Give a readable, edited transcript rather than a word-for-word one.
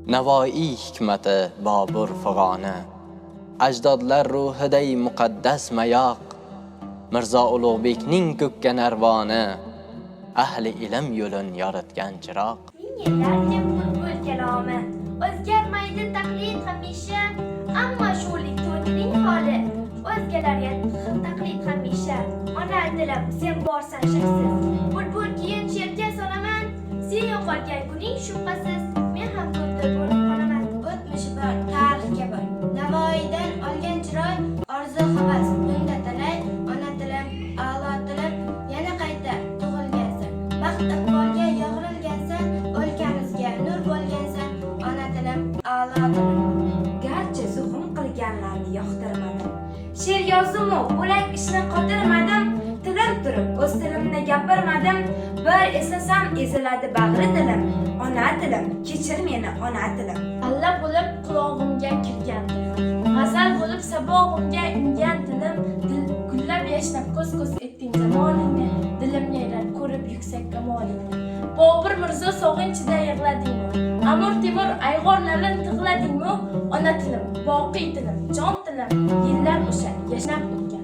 Navoiy hikmati Bobur fig'oni, ajdodlar ruhiday muqaddas mayoq, Mirzo Ulug'bekning ko'kka narvoni, ahli ilm yo'lin yoritgan chiroq. Yillarcha bulbul kalomi, o'zgarmaydi taqlid hamisha, ammo sho'lik to'tining holi, o'zgalarga taqlid hamisha. Ona dilim, sen borsan shaksiz, bulbul keyin sherga solaman, sen yo'qolgan kuning shubhasiz, men ham ko'rda bo'lib qolaman. O'tmishi bor, tarixga bor, Navoiydan olgan chiroy, orzu havas, bunda talay, ona tilim, a'lo tilim, yana qayta tug'ilgansan, baxt iqbolga yo'g'rilgansan, o'lkamizga nur bo'lgansan, ona tilim, a'lo tilim. Garchi zuhum qilganlarni yoqtirmadim, she'r yozdim-u bo'lak ishni qotirmadim, tilim turib o'z tilimni gapirmadim, bir eslasam eziladi bag'ri dilim, ona tilim, kechir meni ona tilim. Alla bo'lib qulog'imga kirgan tilim, g'azal bo'lib sabog'imga ingan tilim, gullab yashnab ko'z-ko'z etding zamoningni, dilim yayrar ko'rib yuksak kamolingni. Bobur Mirzo sog'inchida yig'ladingmi? Amir Temur ayg'orlarin tig'ladingmi? Ona tilim, boqiy tilim, jon tilim, yillar o'sha yashnab o'tgan